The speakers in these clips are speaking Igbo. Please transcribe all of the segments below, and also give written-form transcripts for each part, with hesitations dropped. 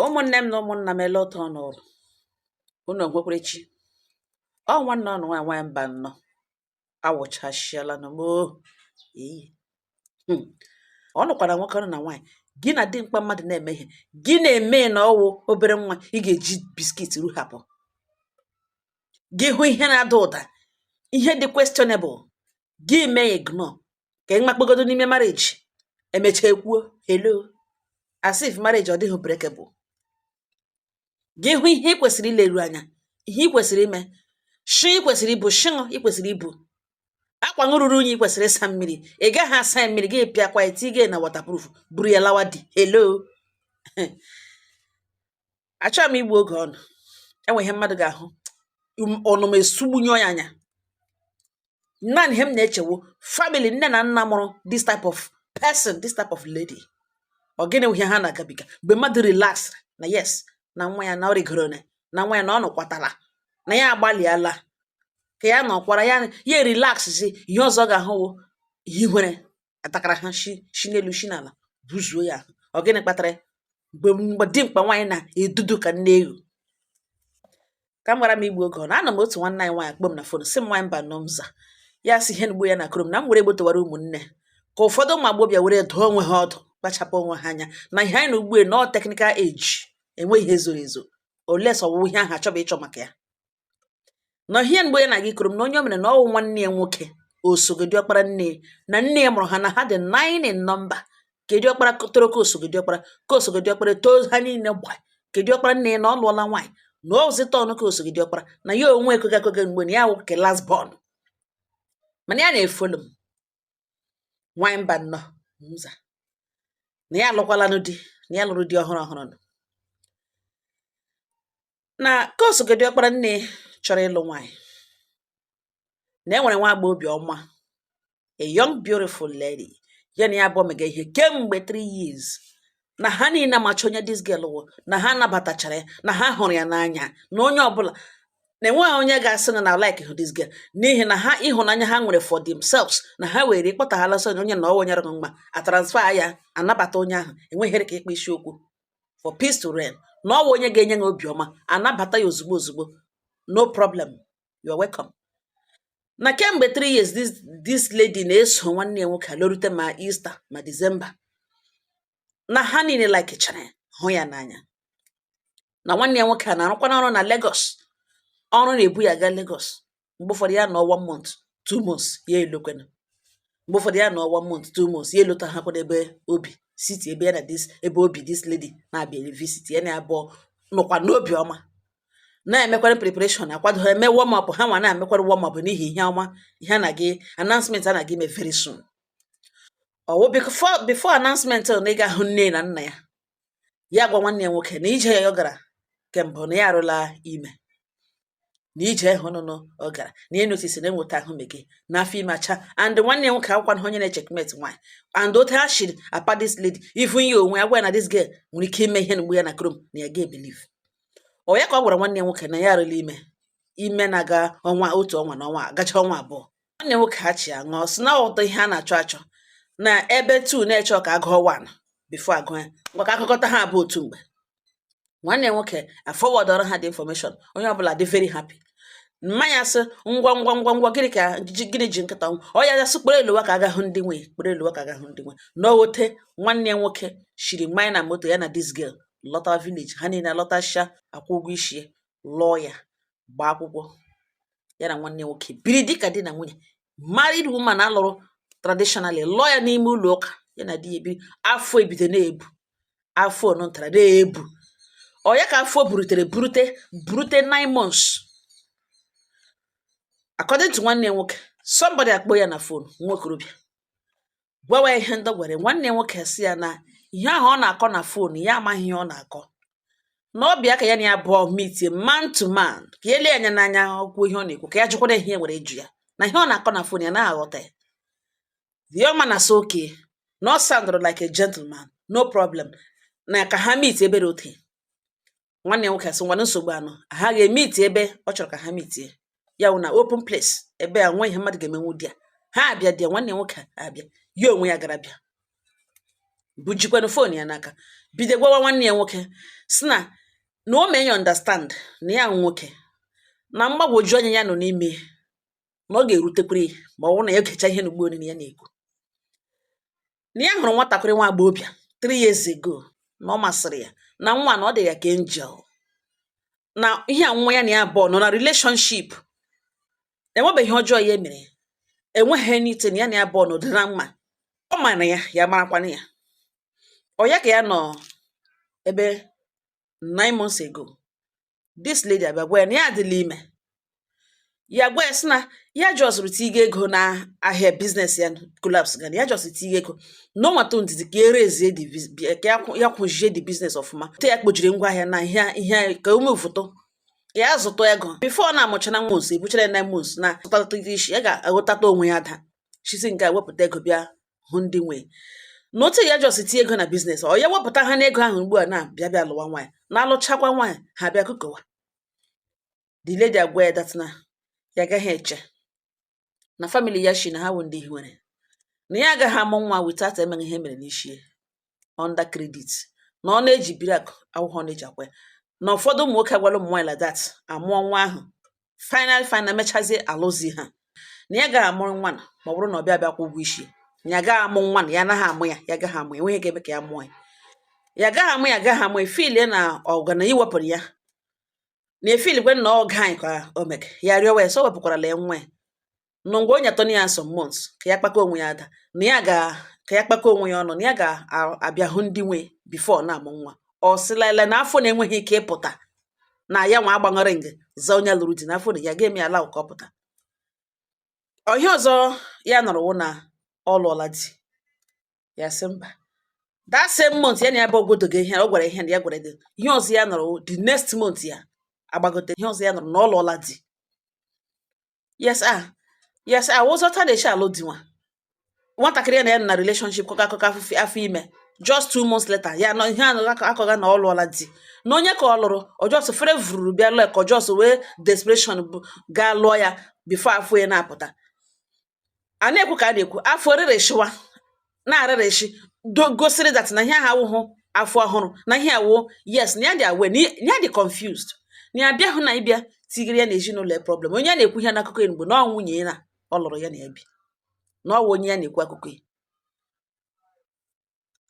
Ụmụnne m na ụmụnna m ele otu ọnụrụ unu ekwekwere ọ nwanne ọnụ nwaanyị mba nnọọ awụchasịala nụ eyi ọ nụkwara nwoke ọnụ na nwaanyị gị na dimkpa mmadụ na-eme ihe gị na-eme na ọwụ obere nwa ị ga-eji biskit ruhapụ gị hụ ihe na-ada ụda ihe dị questionable gị mee ignore ka ị makpegodo n'ime marriage emechaa ekwuo hello as if marriage ọ dịghị breakable. Gị hụ ihe ị kwesịrị ileru anya ihe ị kwesịrị ime shi ị kwesịrị ibu shịṅụ ị kwesịrị ibu akwa ṅụrụrụ unyi ị kwesịrị ịsa mmiri ị gaghị asa mmiri gị pịakwa etige na waterproof buru ya lawa di hello achọghị m igbu oge ọnụ enwe ihe mmadụ ga-ahụ ọnụ m esugbunye ya anya naanị ihe m na-echewo family nne na nna mụrụ this type of person this type of lady ọ gịnị ihe ha na-agabiga mgbe mmadụ relax na yes na nwa ya na ọ rigoro na nwa ya na ọ nọkwatala na ya agbalịala ka ya nọkwara ya relax si ihe ọzọ ga-ahụwo ihe nwere atakara ha shi n'elu shi n'ala buzuo ya ọ gịnị kpatara mgbe dimkpa nwaanyị na-edudu ka nne ewu ka m gwara m igbu oge ọ na anọ m otu nwanne anyị nwaanyị akpọ m na fon si m nwaanyị mba nọ m za ya si ihe mgbu ya na krom na m were egbotowara ụmụnne ka ụfọdụ ụmụ agbọbịa were dụọ onwe ha ọdụ kpachapụ onwe ha anya na ihe anyị na ugbu nọọ teknikal eji enweghị ihe zoro ezo oles ọwụwụ ihe ahụ achọba ịchọ maka ya na ihe mgbe ya na gị kụrụ m na onye o mere na ọwụ nwanne ya nwoke osogodi ọkpara nne na nne ya mụrụ ha na ha dị 9 in nọmba kedu ọkpara toro ka osogodi ọkpara too ha niile gba kedu ọkpara nne ya na ọ lụọla nwaanyị na ozita ọnụ ka osogodi ọkpara na ya onwe ekogakoge mgbe na ya nwoke last born mana ya na-efolu m nwaanyị mba nnọọ nza na ya alụkwalanụ di na ya lụrụ di ọhụrụ nọ na ka osogodi ọkpara nne chọrọ ịlụ nwaanyị na enwere nwa agba obi ọma a young beautiful lady ya na ya abụọ mega ihe kemgbe 3 years na ha niile amacha onye this girl wụ na ha nabatachara ya na ha hụrụ ya n'anya na onye ọbụla na enweghị onye ga-asị na like this girl n'ihi na ha ịhụnanya ha nwere for themselves na ha were kpọtaghala so onye na onye rụrụ mma a transfer ya anabata onye ahụ enweghịrị ka ịkpa isi okwu for peace to reign na ọwa onye ga-enye ha obiọma anabata ya ozugbo ozugbo no problem you are welcome. Na kemgbe 3 years this lady na-eso nwanne ya nwoke alorute ma Easter ma December na ha niile likechara ya hụ ya n'anya na nwanne ya nwoke a na-arụkwana ọrụ na Lagos ọrụ na-ebu ya gaa Lagos mgbe ụfọdụ ya nọ 1 month 2 months ya elokwena mgbe ụfọdụ ya nọ 1 month 2 months ya elota ha kwado ebe obi siti ebe ya na ebe obi this lady na-abịa visit ya na abụọ nọkwa n'obi ọma na-emekwara preparation akwado eme warm up ha nwa na-emekwara warm up n'ihi ihe ọma ihe na gị announcement a na gị me very soon ọwụ before announcement na ị ga-ahụ nne na nna ya gwa nwanne ya nwoke na ije ya ọ gara kemgbe na ya arụla ime na ije ịhụ nụnụ ọ gara na ihe notice na enweta ahụ mege n'afọ ime acha and nwanne ya nwoke akwụkwa na onye na-echekmate nwaanyị and otu ha shiri apa this lady even ya onwe ya gwa na this girl nwere ike ime ihe mgbe ya na krom na ya ga-ebelieve ọ ya ka ọ gwara nwanne ya nwoke na ya arụla ime na-aga otu ọnwa na ọnwa gacha ọnwa abụọ nwanne ya nwoke ha chi ya ṅụọ si na ụtọ ihe a na-achọ achọ na ebe 2 na-eche ka agụọ 1 before agụ ya maka akụkọta ha abụ otu mgbe nwanne ya nwoke afọwọdọrọ ha dị information onye ọbụla dị very happy mmanya sị ngwa gịnị ji nkịta ọ ya sị kpere eluwa ka agahụ ndị nwe na owote nwanne ya nwoke shiri mmanya na moto ya na this girl lọta village ha niile lọtasha akwụ ụgwọ isi lụọ ya gbaa akwụkwọ ya na nwanne nwoke biri dịka di na nwunye married woman alụrụ traditionally lụọ ya n'ime ụlọ ụka ya na di ya ebiri afọ ebido na-ebu afọ ọnụntara na-ebu ọ ya ka afọ burute 9 months according to nwanne nwoke somebody akpọ ya na phone nwokorobịa gwawa ihe ndị gwara nwanne nwoke si ya na ihe ahụ ọ na-akọ na phone ya amaghị ihe ọ na-akọ na ọbịa ka ya na ya abụọ meet man to man ka ya lee anya n'anya ọkwụ ihe ọ na-ekwu ka ya jụkwara ihe nwere eju ya na ihe ọ na-akọ na phone ya na-aghọta ya the young man na okay no sound like a gentleman no problem na ka ha meet ebe dị ote nwanne nwoke sị nwanne nsogbu anọ ha ga-emeti ebe ọ chọrọ ka ha meetie ya wụ na open place ebe a nwa ihe mmadụ ga-emenwu di ya ha abịa di ya nwanne nwoke abịa ya onwe ya gara bịa bujikwanụ phone ya n'aka bido gwawa nwanne ya nwoke si na o mee ya understand na ya nwoke na mgbagwoju anya ya nọ n'ime na ọ ga-erutekwere ya ma ọ bụrụ na ya gecha ihe n'ugbo onine ya na-ekwu na ya hụrụ nwatakịrị nwa agbọghọbịa 3 years ago na ọ masịrị ya na nwa na ọ dị ya ka angel na ihe a nwa ya na ya abụọ nọ na relationship enwebeghị ọjọọ ya mere enweghị anything ya na ya abụọ nọ dị na mma ọ mara ya ya marakwana ya ọ ya ka ya nọ ebe 9 months ago this lady abịa gwa ya na ya adịla ime ya gwa ya sị na ya jọsụrụ tiga ego na ahịa biznes ya collapse gana ya jọsụrụ tiga ego na ọnwata ndidi ka erezie ka ya kwụjie the business ọfụma te ya kpojiri ngwa ahịa na ihe ka ume foto ya zụta ego before na amụchana mons ebuchara 9 months na zụtata isi ya ga-aghọtata onwe ya ada chizi nke wepụta ego bịa hụ ndị nwe na otu ya jọsị tie ego na biznes ọ ya wepụta ha n'ego ahụ ugbu a na-bịa lụwa nwaanyị na-alụchakwa nwaanyị ha bịa kụkọwa the lady agwa ya dat na ya agaghị eche na family ya shi na ha wụ ndị hiwere na ya agaghị amụ nwa without emeghị ihe mere n'ishie under credit na ọ na-eji biri akụ akwụkwọ na-eji akwa ya na ụfọdụ ụmụ nwoke agwala ụmụ nwaanyị like that amụọ nwa ahụ final mechazie alụzi ha na ya gaghị amụrụ nwa na ma ọ bụrụ na ọ bịa kwụ ụgwọ isi ya gaghị amụ nwa na ya anaghị amụ ya ya gaghị amụ ya enweghị ebe ka ya mụọ ya gaghị amụ ya gaghị amụ efili na ọga na iwepụrụ ya na efili kwe na ọga anyị ka o mege ya rịọwa ya so wepụkwarala ya nwa ya na ngwa onye atọ ya some months ka ya kpakọ onwe ya ada na ya ka ya kpakọ onwe ya ọnụ na ya ga-abịa hụ ndị nwe before na-amụ nwa ọ sịlala na afọ na-enweghị ike ịpụta na ya nwa agbaṅara nge za onye lụrụ di na afọ na ya ga-eme ya ala ka ọ pụta ihe ọzọ ya nọrọ wụ na ọ lụọla di ya sị mba that same month ya na ya bụ ogodogo ihe ọ gwara ihe na ya gwara dị ihe ọzọ ya nọrọ the next month ya agbagote ihe ọzọ ya nọrọ na ọ lụọla di yes ụzọta na-eche alụ di nwatakịrị ya na ya na relationship kọka akụkọ afọ ime just 2 months later ya nọ ihe akọga na ọ lụọla di na onye ka ọ lụrụ ọjọsụ fere vụrụ bịa lụọ ka ọjọsụ wee desperation gaa lụọ ya before afọ ya na-apụta a na-ekwu ka a na-ekwu afọ rereshiwa na-arereshi gosiri that na ihe ha awụhụ afọ ọhụrụ na ihe awụ yes na ya dị awe na ya dị confused na ya bịa hụ na ịbịa tigiri ya na ezinụlọ problem onye ya na-ekwu ihe n'akụkọ ya mgbe na ọ nwunye na ọ lụrụ ya na ya bi na ọwụ onye ya na-ekwu akụkọ ya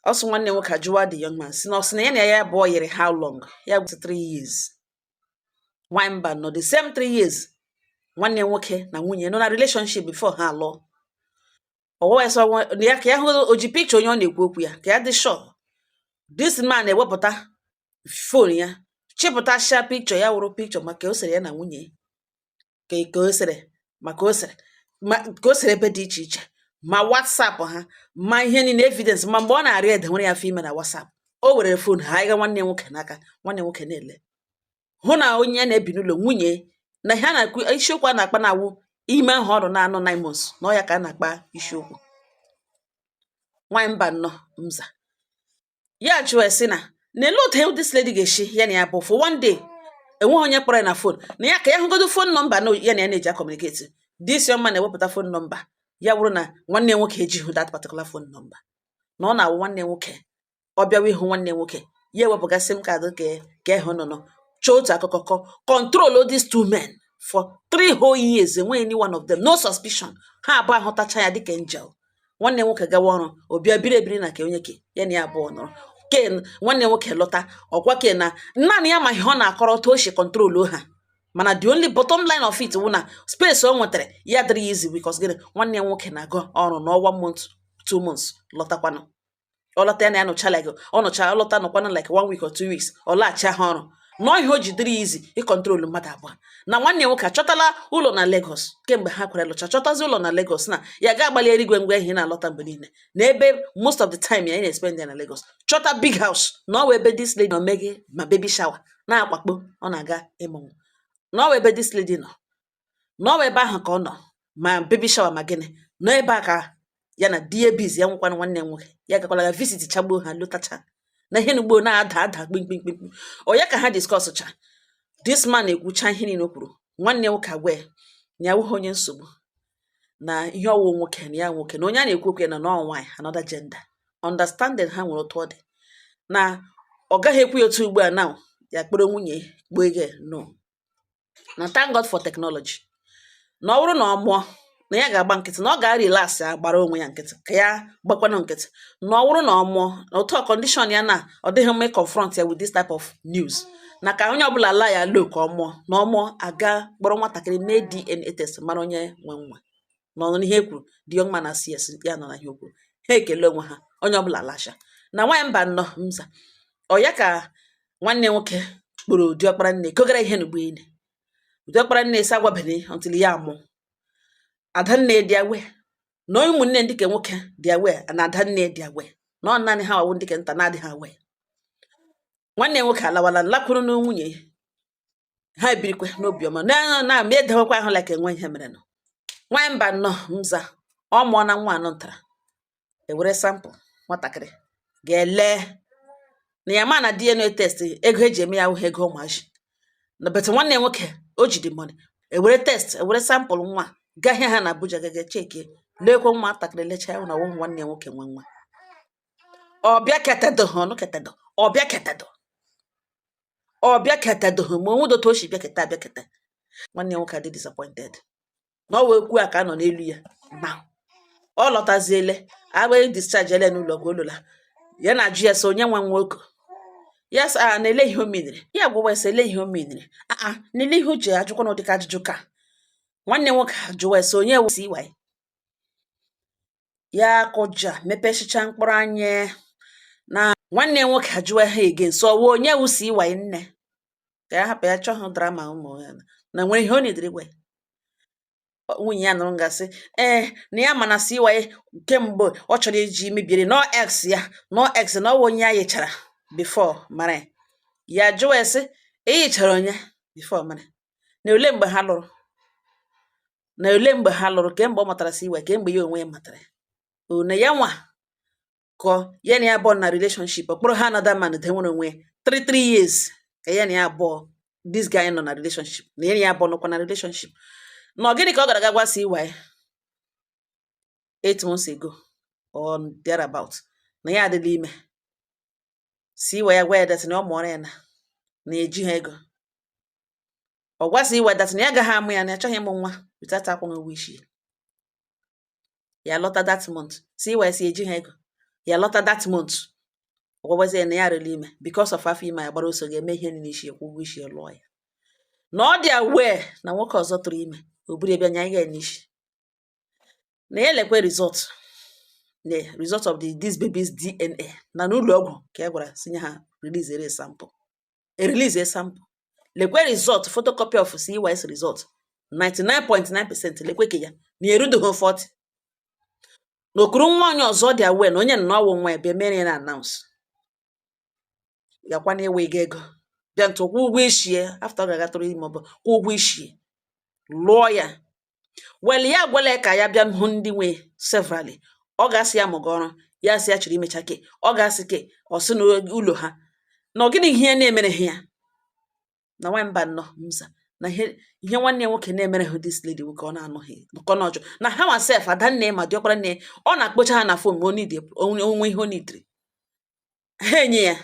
ọsọ nwanne nwoke ajụwa the young man si na ọsị na ya na ya abụọ yiri how long ya bụ 3 years nwanyị mba nọ the same 3 years nwanne nwoke na nwunye nọ na relationship before ha alụọ ya ka ya hụ oji picture onye ọ na-ekwu okwu ya ka ya dị sure this man na-ewepụta phone ya chịpụtasịa picture ya wụrụ picture maka o sere ya na nwunye ka o sere maka ka o sere ebe dị iche iche ma WhatsApp ha ma ihe niile evidence ma mgbe ọ na-arịọ ede nwere ya afọ ime na WhatsApp o were phone ha ịga nwanne nwoke n'aka nwanne nwoke na-ele hụ na onye ya na-ebi n'ụlọ nwunye na ihe a na-akwu isiokwu a na-akpa na-awụ ime ahụ ọrụ na-anọ 9 months na ọ ya ka a na-akpa isiokwu nwanyị mba nnọọ mza ya jụọ sị na ele otu this lady ga-esi ya na ya bụ for one day enweghị onye kpọrọ ya na phone na ya ka ya hụgodo phone nọmba na ya na ya na-eji communicate this young man na-ewepụta phone nọmba ya bụrụ na nwanne nwoke ejighị that particular phone number na ọ na-awụ nwanne nwoke ọ bịawa ịhụ nwanne nwoke ya ewepụga sim kaadị ka ịhụ nọ chọọ otu akụkọ control these 2 men for 3 whole years enweghị any one of them no suspicion ha abụọ ahụtacha ya dịka angel nwanne nwoke gawa ọrụ ọ bịa biri ebiri na ke onye ke ya na ya abụọ nọrọ ke nwanne nwoke lọta ọkwa ke na naanị ya ma ihe ọ na-akọrọ otu o si control ha mana the only bottom line of it wụ na space o nwetara ya dịrị easy because gịnị nwanne nwoke na-aga ọrụ n'ọnwa 2 months lọtakwanụ ọ lọta ya na ya nụcha like ọ nụcha ọlọta nọkwanụ like 1 week or 2 weeks ọ laghachi ha ọrụ nọọ ihe o ji dịrị easy ịkọntrol mmadụ abụọ na nwanne nwoke achọtala ụlọ na Lagos kemgbe ha kwere lụcha chọtazi ụlọ na Lagos na ya ga-agbalị erigwe ngwa ihe na-alọta mgbe niile na ebe most of the time ya na-espend ya na Lagos chọta big house na ọ wee ebe this lady nọ meghe ma baby shower na-akwakpo ọ na-aga ịmụnwụ na ọ wee ebe this lady nọ na ọ wee ebe ahụ ka ọ nọ ma baby shower ma gịnị nọ ebe a ka ya na DABs ya nwekwana nwanne nwoke ya gakwala ya visit chagbuo ha lụtacha na ihe n'ugbo na-ada kpimkpimkpim onye ka ha discuss cha this man ekwucha ihe niile o kwuru nwanne nwoke agwa ya awụghị onye nsogbu na ihe ọwụ nwoke na ya nwoke na onye a na-ekwu okwu ya na nọọ nwaanyị another gender understanding ha nwere otu ọ dị na ọ gaghị ekwu ya otu ugbu a now ya kpọrọ nwunye gbuo ego no. Na thank God for technology. Na ọ bụrụ na ọ mụọ na ya ga-agba nkịtị na ọ ga-relax ya gbara onwe ya nkịtị ka ya gbakwanụ nkịtị. Na ọ bụrụ na ọ mụọ na otu condition ya na ọ dịghị mma confront ya with this type of news na ka onye ọbụla la ya lo ka ọ mụọ na ọ mụọ aga kpọrọ nwatakịrị mee DNA test mara onye nwe nwa na ọ n'ihe kwuru the young man na CS ya nọ na ihe okwu ha ekele onwe ha onye ọbụla lasha na nwaanyị mba nnọọ mza ọ ya ka nwanne nwoke kpụrụ diọkpara nne kogara ihe n'ugbo ine diọkpara nne esi agwabene until ya amụ adanne dị awe na ụmụnne ndị ke nwoke dị awe na adanne dị awe na ọ naanị ha ọwụ ndị ke nta na-adịghị awe. Nwanne nwoke alawala nlakwuru na nwunye ha ebirikwe n'obiọma na ma edewekwa ahụ like enwe ihe mere nọ. Nwaanyị mba nnọọ mza ọ mụọ na nwa anọ ntara ewere sampụl nwatakịrị ga-ele na ya ma na DNA test ego eji eme ya ego ụmụazị na bet nwanne nwoke o ji dị money ewere test ewere sampụl nwa gahịa ha na Abuja gaga cheki lekwa nwatakịrị lecha ya na ọwụ nwanne nwoke nwe nwa ọbịa ketedo ọnụ ketedo ọbịa ketedo ọbịa ketedo ma onwe doto oshi bịa keta abịa keta. Nwanne nwoke adị disappointed na ọ wee kwuo a ka nọ n'elu ya na ọ lọtaziele agba discharge ele n'ụlọ ọgwụ olola ya na ajụ ya so onye nwa nwoke yes na-ele ihe o menere ya gwụwa ese ele ihe o menere na-ele ihe o ji ajụkwa na ụdịka ajụjụ ka nwanne nwoke ajụwa ese onye wusi iwaye ya kụja mepeshicha mkpụrụ anya na nwanne nwoke ajụwa ha ege nso ọwụ onye wusi iwaye nne ka ya hapụ ya chọhụ drama ụmụ ya na nwere ihe ọ na-ediri gwe nwunye ya nụrụ ngasị na ya mana si iwaye kemgbe ọ chọrọ iji mebiere no x ya no x na ọwụ onye ya yichara before mara ya jụwa ese eyichara onye before mara na ole mgbe ha lụrụ na ole mgbe ha lụrụ kemgbe ọ matara si iwaye kemgbe ya onwe ya matara na ya nwa ka ya na ya abụọ na relationship okporo ha another man de nwere onwe 3 years ka ya na ya abụọ this guy nọ na relationship na ya na ya abụọ nọkwa na relationship na gịnị ka ọ gara gwa si iwaye 8 months ago or thereabout na ya adịla ime si iwaye gwa ya dat na ọ mụọrọ ya na eji ha ego ọ gwasị iwaye dat na ya agaghị amụ ya na achọghị ịmụ nwa without akwụghị ụgwọ isi ya lọta that month si iwaye si eji ha ego ya lọta that month ọ gwazi ya na ya arịla ime because of afọ ime ya gbara oso ga-eme ihe n'isi ekwu ụgwọ isi lụọ ya na ọ dị aware na nwoke ọzọ tụrụ ime o buru ebe anya ya n'isi na ya lekwe result of this baby's DNA na n'ụlọ ọgwụ ka ya gwara sinye ha release a sample lekwe result photocopy of CY's result 99.9% lekwe ke ya na erudoghị 40 na okuru nwa onye ọzọ dị aware na onye nọ ọwụ nwa ebe mere na announce ya kwa na ewe ego bịa ntụ kwụ ụgwọ isi after ọ ga-agatụrụ ime ọbụ kwụ ụgwọ isi lụọ ya well ya gwele ka ya bịa hụ ndị nwe severally ọ ga-asị ya mụga ọrụ ya sị ya chịrị imecha ke ọ ga-asị ke ọ sị n'ụlọ ha na ọgịnị ihe na-emere ha ya na nwa mba nnọọ mza na ihe nwanne nwoke na-emere ha this lady nwoke ọ na-anọghị nkọ n'ọjọọ na ha nwa sef adanne ma diọkpara nne ọ na-akpocha ha na fon ma onwe ihe o nidiri ha enye ya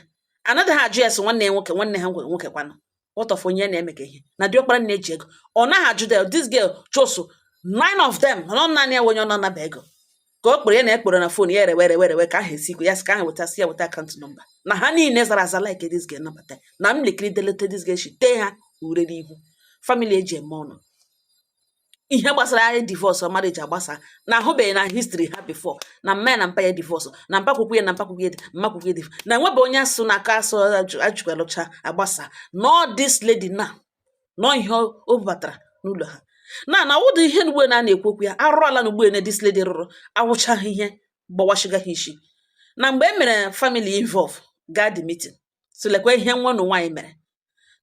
anaghị ha ajụ ya sị nwanne ha nwoke kwanụ ọtọfụ onye na-eme ka ihe na diọkpara nne ji ego ọ naghị ajụ del this girl choso 9 of them nọ naanị ya onye ọ nọnaba ego ka o kpere ya na ekpere na fon ya erewe ka ahụ esikwe ya sị ka ahụ wetasị ya weta akaụntụ nọmba na ha niile zara aza like this girl nabata na m lekiri delete this girl shi tee ha ure n'ihu family eji eme ọnụ ihe gbasara anyị divorce ọmara eji agbasa na ahụbeghị na history ha before na mma ya na mpa ya divorce na mpakwukwu ya na mpakwukwu ya mmakwukwu ya na nwebe onye asụ na aka asụ ajụkwalụcha agbasa nọ this lady na nọ ihe o bubatara n'ụlọ ha na ụdị ihe n'ugbo na-ekwu okwu ya arụrụ ala n'ugbo na this lady rụrụ awụchaghị ihe gbawashiga ha isi na mgbe e mere family involve gaa the meeting so lekwa ihe nwa na nwaanyị mere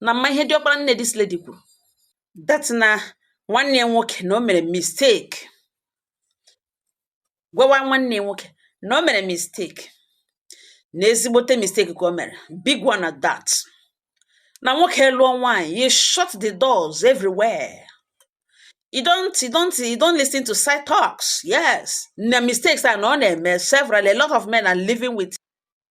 na mma ihe diọkpara nne this lady kwuru that na nwanne nwoke na o mere mistake gwawa nwanne nwoke na o mere mistake na ezigbote mistake ka o mere big one at that na nwoke lụọ nwaanyị you shut the doors everywhere You don't listen to side talks. Yes. The mistakes are not made several. A lot of men are living with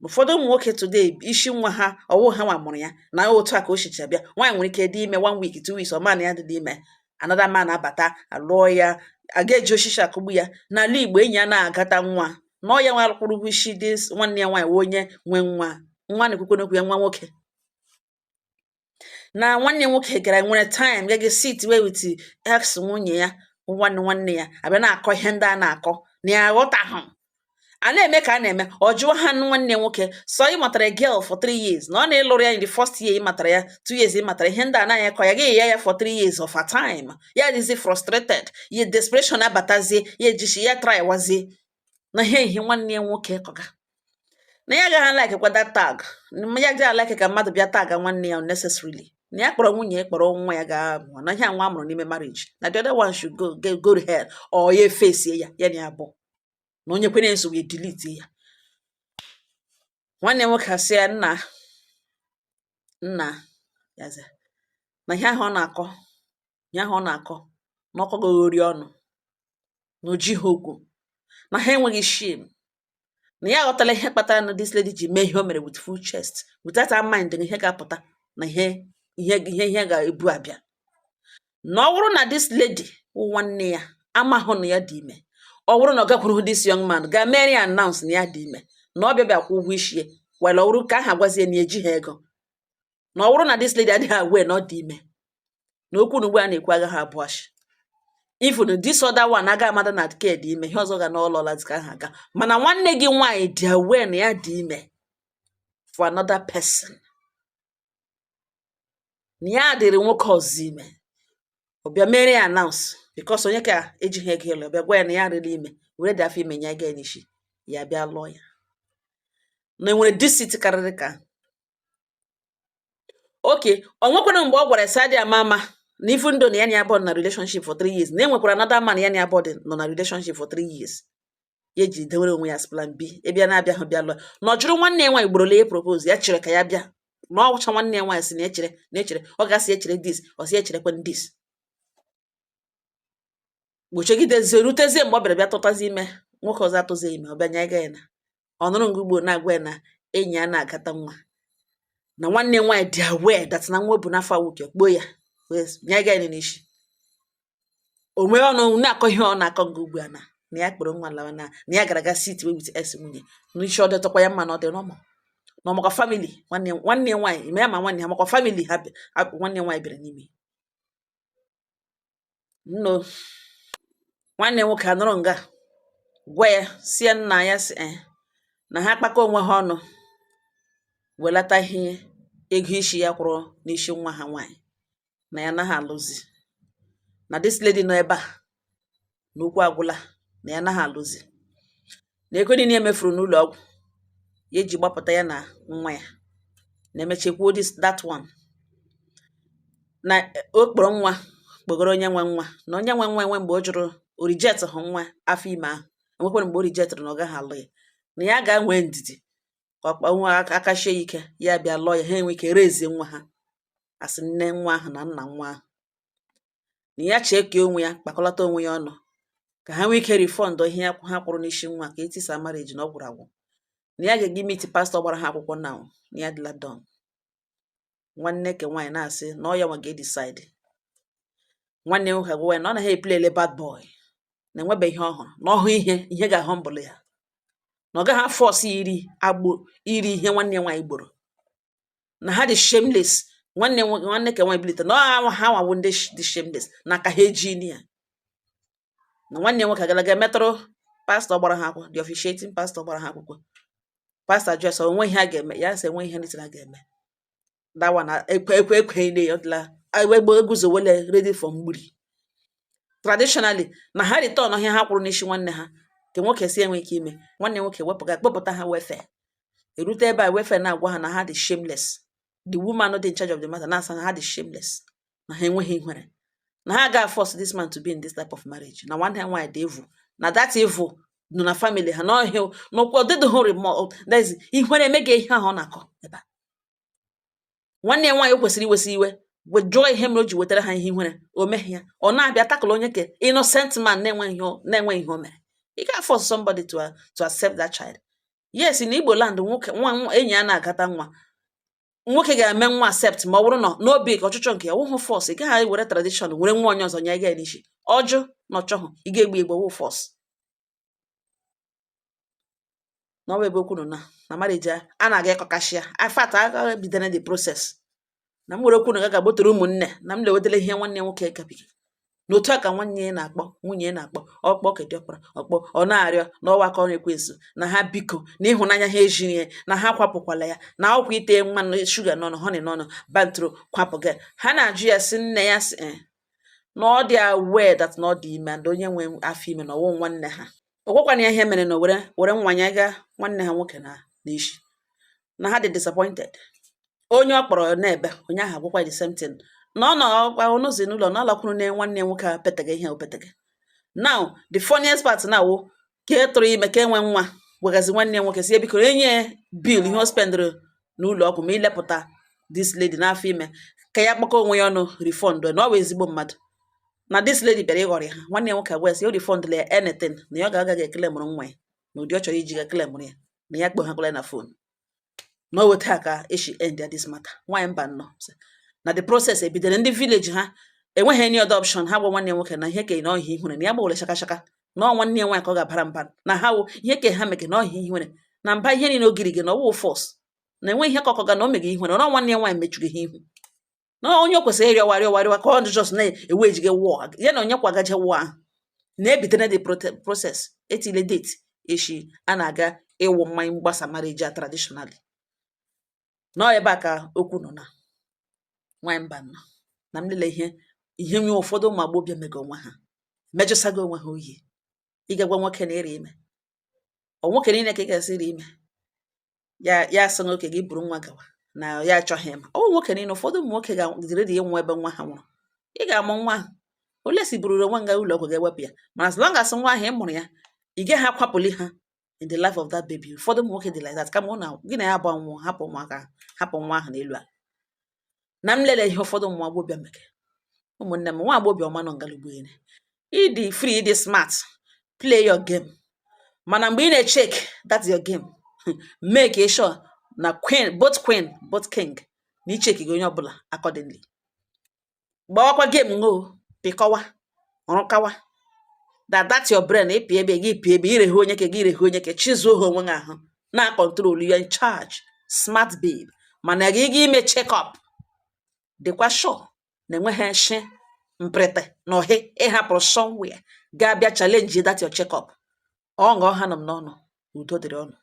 ụfọdụ ụmụ nwoke today isi nwa ha ọwụ ha nwa mụrụ ya na otu a ka o shicha bịa nwaanyị nwere ike dị ime 1 week 2 weeks ọ man ya dị ime another man abata alụọ ya aga eji oshishi akụgbu ya n'ala Igbo enyi ya na-agata nwa na ọ ya nwa kwụrụ isi dị nwanne ya nwaanyị onye nwe nwa na-ekwukwe n'okwu ya nwa nwoke na nwanne nwoke gara nwere time ga sit wee with ex nwunye ya nwanne ya abịa na-akọ ihe ndị a na-akọ na ya aghọtahụ a na-eme ka a na-eme ọ jụọ ha nwanne nwoke so ị matara girl for 3 years na ọ na-ịlụrụ ya in the first year ị matara ya 2 years ị matara ihe ndị a naghị akọ ya gaghị ya for 3 years of a time ya dịzi frustrated ya desperation abatazie ya ejishi ya try wazie na ihe nwanne ya nwoke kọga na ya agaghị like kwa that tag ya gaghị like ka mmadụ bịa tag nwanne ya unnecessarily na ya kpọrọ nwunye kpọrọ nwa ya gaa mụọ na ihe nwa amụrụ n'ime marriage na the other one should go to hell or ya face ya na ya bụ na onye kwere nso wee delete ya nwanne nwoke asị ya nna yaza na ihe ahụ ọ na-akọ na ọkọ goghori ọnụ na oji ha okwu na ha enweghị shame na ya aghọtala ihe kpatara na this lady ji mee ihe o mere with full chest without her mind na ihe ga-apụta na ihe ga-ebu abịa na ọ bụrụ na this lady nwanne ya amahụ na ya dị ime ọ bụrụ na ọ gakwuru this young man ga mere ya announce na ya dị ime na ọ bịa kwụ ụgwọ isi ya were ọ bụrụ ka aha gwazie na eji ha ego na ọ bụrụ na this lady adịghị aware na ọ dị ime na okwu na ugbu a na-ekwu agaghị abụ ashi even this other one aga amada na ke dị ime ihe ọzọ ga na ọlọla dịka aha aga mana nwanne gị nwaanyị dị aware na ya dị ime for another person na ya dịrị nwoke ọzọ ime ọ bịa mere ya announce because onye ka ejighị ego ịlụ bịa gwa ya na ya rịrị ime were dị afọ ime nye ga n'ishi ya bịa lụọ ya na enwere disit karịrị ka oke ọ nwekwara mgbe ọ gwara Sadi ama na ifu ndụ na ya na ya bụ na relationship for 3 years na enwekwara another man ya na ya bụ nọ na relationship for 3 years ya eji dewere onwe ya as plan B ịbịa na-abịa hụ bịa lụọ na ọ jụrụ nwanne ya nwaanyị gboro ya propose ya chere ka ya bịa na ọ gwụcha nwanne ya nwaanyị si na echere ọ ga-asị echere dis ọ sị echerekwa dis gbochigidezie rutezie mgbe ọ bịara bịa tụtazi ime nwoke ọzọ atụzi ime ọ bịa nye ga ya na ọnụrụ nga ugbo na-agwa ya na enyi ya na-agata nwa na nwanne nwaanyị dị aware that na nwa bụ n'afọ nwoke kpoo ya nye ga ya n'isi onwe ọnụ na-akọ ihe ọ na-akọ nga ugbu a na ya kpọrọ nwa lawa na ya gara ga sit wee with ex nwunye n'isi ọ dịtọkwa ya mma na ọ dị nọmọ na ọmakwa family nwanne nwaanyị ime ya ma nwanne ha makwa family ha nwanne nwaanyị bịara n'ime nno nwanne nwoke anụrụ nga gwa ya sie nna ya si na ha akpakọ onwe ha ọnụ welata ihe ego isi ya kwụrụ n'isi nwa ha nwaanyị na ya naghị alụzi na this lady nọ ebe a na okwu agwụla na ya naghị alụzi na ego niile emefuru n'ụlọ ọgwụ ya eji gbapụta ya na nwa ya na emechekwuo that one na o kpọrọ nwa kpọgoro onye nwe nwa na onye nwe nwa enwe mgbe o jụrụ o rijet hụ nwa afọ ime ahụ enwekwara mgbe o rijetụrụ na ọ gaghị alụ ya na ya ga-enwe ndidi ka ọkpa nwa aka shie ike ya bịa lụọ ya ha enwe ike rezie nwa ha asị nne nwa ahụ na nna nwa ahụ na ya chee ka onwe ya kpakọlata onwe ya ọnụ ka ha nwee ike refọndụ ihe ha kwụrụ n'isi nwa ka etisa marriage na ọ gwụrụ agwụ na ya ga-egi miti pastọ gbara ha akwụkwọ na ya dịla don nwanne ke nwaanyị na-asị na ọ ya nwa ga-edecide nwanne nwoke gwa ya na ọ naghị epulele bad boy na enwebe ihe ọhụrụ na ọhụ ihe ga-ahụ mbụlụ ya na ọ gaghị afọ ọsọ iri ihe nwanne nwaanyị gboro na ha dị shameless nwanne ke nwaanyị bilite na ọ ha nwawo ndị dị shameless na aka ha eji ya na nwanne nwoke agalaga metụrụ pastọ gbara ha akwụkwọ the officiating pastọ gbara ha akwụkwọ pastọ ajụ ya onwe ihe a ga-eme ya sị enwe ihe ndị a ga-eme dawa na ekwe ile ya ọdịla eguzowele ready for mgburi traditionally na ha return ọhịa ha kwụrụ n'isi nwanne ha nke nwoke si enwe ike ime nwanne nwoke kpọpụta ha wefe erute ebe a wefe na-agwa ha na ha dị shameless the woman dị in charge of the matter na-asa na ha dị shameless na ha enweghị ihere na ha ga force this man to be in this type of marriage na nwanne ha nwaanyị dị evil na that evil nọ na family ha n'ọhịa n'ụkwụ ọdịdịghị remote ihere emeghị ihe ahụ ọ na-akọ ebe a nwanne ya nwaanyị kwesịrị iwesi iwe jụọ ihe mere o ji wetara ha ihe ihere o meghị ya ọ na-abịa takụlụ onye ke innocent man na-enweghị ihe o mere ị ga force somebody to accept that child. Yes, in Igbo land nwa enyi ya na-agata nwa nwoke ga-eme nwa accept ma ọ bụrụ na n'obi ka ọchịchọ nke ya wụhụ force ị gaghị were tradition were nwa onye ọzọ nye gị n'isi ọjụ na ọchọhụ ị ga-egbu igbo wụ force n'ọwa ebe okwu nọ na marriage a na-aga ịkọkashị ya afat aga bidoro the process na m were okwu na ga gbotere ụmụnne na m lewetele ihe nwanne nwoke gabiga n'otu a ka nwanne ya na-akpọ nwunye ya na-akpọ ọkpọ kediọkpara ọkpọ ọ na-arịọ n'ọwa aka ọ na-ekwensu na ha biko na ịhụnanya ha ejighị ya na ha kwapụkwala ya na ọkwa ite mmanụ shuga n'ọnụ honey n'ọnụ bantro kwapụga ha na-ajụ ya si nne ya si na ọ dị aware that na ọ dị ime and onye nwe afọ ime na ọwụ nwanne ha ọgwakwana ya ihe mere na were nwanye ga nwanne ha nwoke na isi na ha dị disappointed onye ọ kpọrọ na-ebe onye ahụ agwakwa the same thing na ọ nọ ọnụzi n'ụlọ na ọlakwuru na nwanne nwoke a petege ihe opetege now the funniest part na wo ka e tụrụ ime ka enwe nwa gwegazi nwanne nwoke si ebikoro enye bill ihe o spendịrị n'ụlọ ọgwụ ma ilepụta this lady n'afọ ime ka ya kpọkọ onwe ya ọnụ refund na ọ bụ ezigbo mmadụ na this lady bịara ịghọrị ha nwanne nwoke agwa si o refund le anything na ya ga-agaghị ekele mụrụ nwa ya na ụdị ọ chọrọ iji ekele mụrụ ya na ya kpọ ha kwala na phone na o weta aka eshi end this matter nwaanyị mba nnọọ na the process ebidere ndị village ha enweghị any other option ha gwa nwanne nwoke na ihe ke na ọhịa ihure na ya gbawere shaka na nwanne nwaanyị ka ọ ga-abara mba na ha wụ ihe ke ha meke na ọhịa ihure na mba ihe niile ogiri gị na ọwụ force na enweghị ihe ka ọkọ ga na o megị ihure na nwanne nwaanyị mechụrụ ha ihu na onye o kwesịrị ịrịọwarịọwarịwa ka ọ dị just na-ewe ejige wụọ ya na onye kwagaje wụọ ahụ na-ebitere the process etile date echi a na-aga ịwụ mmanya mgbasa marriage a traditionally nọ ebe a ka okwu nọ na nwaanyị mba nọ na m lele ihe nye ụfọdụ ụmụ agbọghọbịa mega onwe ha mejọsago onwe ha oyi ịgagwa nwoke na ire ime ọ nwoke niile ka ị ga-asị ire ime ya sị nwoke gị buru nwa gawa na ya achọghị ma ọ nwoke niile ụfọdụ ụmụ nwoke ga-adịrị dị nwa ebe nwa ha nwụrụ ị ga-amụ nwa ahụ ole si bururu nwa nga ụlọ ọgwụ ga-ewepụ ya mana as long as nwa ahụ ị mụrụ ya ị gaghị akwapụli ha in the life of that baby ụfọdụ ụmụ nwoke dị like that kama gị na ya bụ nwụ hapụ ụmụaka hapụ nwa ahụ n'elu ala na m lele ihe ụfọdụ ụmụ agbọghọbịa meke ụmụnne m nwa agbọghọbịa ọma nọ ngalugbo ine ịdị free ịdị smart play your game mana mgbe ị na-echek that's your game make sure na queen both king na icheki gị onye ọbụla accordingly gbawakwa game ngo pịkọwa ọrụkawa that's your brain ịpị ebe gị pị ebe ireghe onye ke gị ireghe onye ke chizuo ha onwe ahụ na control you in charge smart babe mana gị ime check up dịkwa sure na enweghị nshi mpịrịtị na ohi ịhapụrụ somewhere ga-abịa challenge that your check up ọ ha nọ m n'ọnụ udo dịrị ọnụ